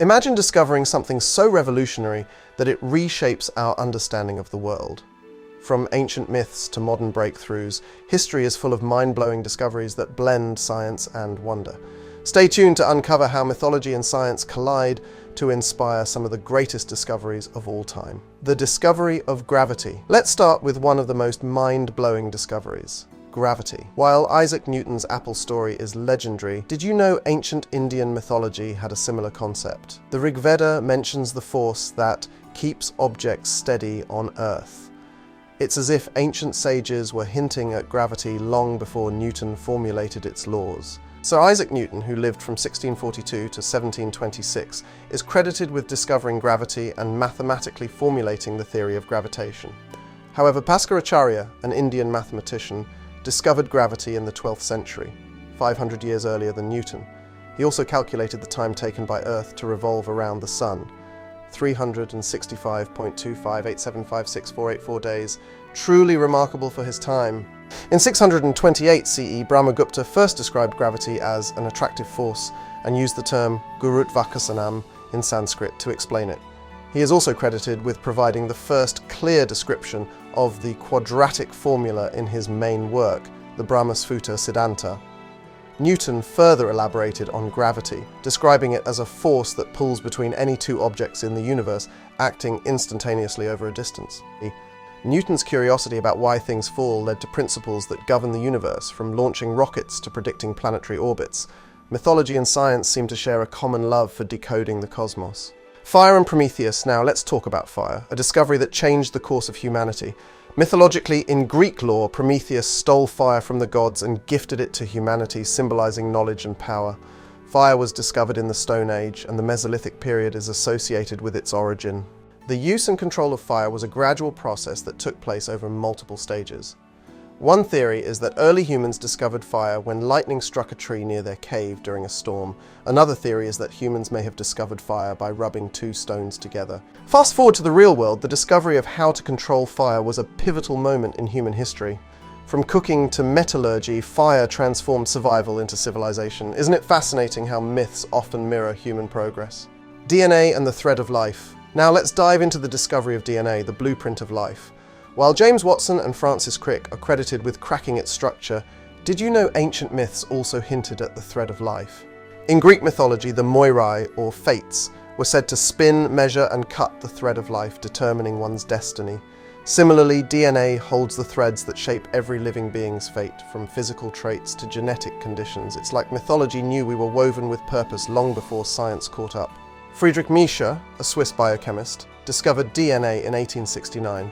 Imagine discovering something so revolutionary that it reshapes our understanding of the world. From ancient myths to modern breakthroughs, history is full of mind-blowing discoveries that blend science and wonder. Stay tuned to uncover how mythology and science collide to inspire some of the greatest discoveries of all time. The discovery of gravity. Let's start with one of the most mind-blowing discoveries. Gravity. While Isaac Newton's Apple story is legendary, did you know ancient Indian mythology had a similar concept? The Rig Veda mentions the force that keeps objects steady on Earth. It's as if ancient sages were hinting at gravity long before Newton formulated its laws. Sir Isaac Newton, who lived from 1642 to 1726, is credited with discovering gravity and mathematically formulating the theory of gravitation. However, Bhaskaracharya, an Indian mathematician, discovered gravity in the 12th century, 500 years earlier than Newton. He also calculated the time taken by Earth to revolve around the Sun, 365.25875648 days, truly remarkable for his time. In 628 CE, Brahmagupta first described gravity as an attractive force and used the term Gurutvakasanam in Sanskrit to explain it. He is also credited with providing the first clear description of the quadratic formula in his main work, the Brahmasfuta Siddhanta. Newton further elaborated on gravity, describing it as a force that pulls between any two objects in the universe, acting instantaneously over a distance. Newton's curiosity about why things fall led to principles that govern the universe, from launching rockets to predicting planetary orbits. Mythology and science seem to share a common love for decoding the cosmos. Fire and Prometheus. Now let's talk about fire, a discovery that changed the course of humanity. Mythologically, in Greek lore, Prometheus stole fire from the gods and gifted it to humanity, symbolizing knowledge and power. Fire was discovered in the Stone Age, and the Mesolithic period is associated with its origin. The use and control of fire was a gradual process that took place over multiple stages. One theory is that early humans discovered fire when lightning struck a tree near their cave during a storm. Another theory is that humans may have discovered fire by rubbing two stones together. Fast forward to the real world, the discovery of how to control fire was a pivotal moment in human history. From cooking to metallurgy, fire transformed survival into civilization. Isn't it fascinating how myths often mirror human progress? DNA and the thread of life. Now let's dive into the discovery of DNA, the blueprint of life. While James Watson and Francis Crick are credited with cracking its structure, did you know ancient myths also hinted at the thread of life? In Greek mythology, the Moirai, or fates, were said to spin, measure and cut the thread of life, determining one's destiny. Similarly, DNA holds the threads that shape every living being's fate, from physical traits to genetic conditions. It's like mythology knew we were woven with purpose long before science caught up. Friedrich Miescher, a Swiss biochemist, discovered DNA in 1869.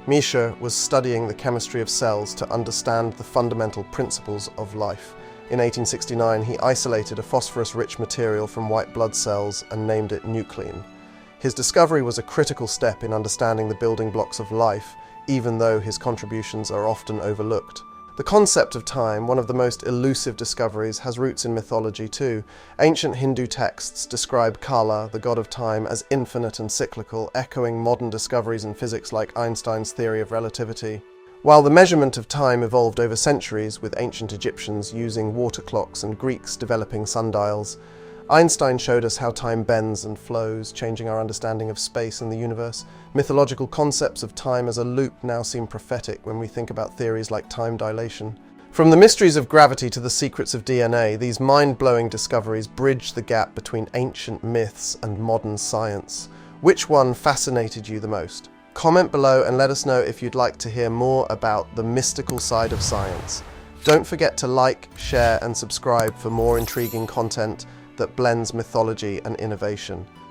Miescher was studying the chemistry of cells to understand the fundamental principles of life. In 1869, he isolated a phosphorus-rich material from white blood cells and named it nuclein. His discovery was a critical step in understanding the building blocks of life, even though his contributions are often overlooked. The concept of time, one of the most elusive discoveries, has roots in mythology too. Ancient Hindu texts describe Kala, the god of time, as infinite and cyclical, echoing modern discoveries in physics like Einstein's theory of relativity. While the measurement of time evolved over centuries, with ancient Egyptians using water clocks and Greeks developing sundials, Einstein showed us how time bends and flows, changing our understanding of space and the universe. Mythological concepts of time as a loop now seem prophetic when we think about theories like time dilation. From the mysteries of gravity to the secrets of DNA, these mind-blowing discoveries bridge the gap between ancient myths and modern science. Which one fascinated you the most? Comment below and let us know if you'd like to hear more about the mystical side of science. Don't forget to like, share and subscribe for more intriguing content that blends mythology and innovation.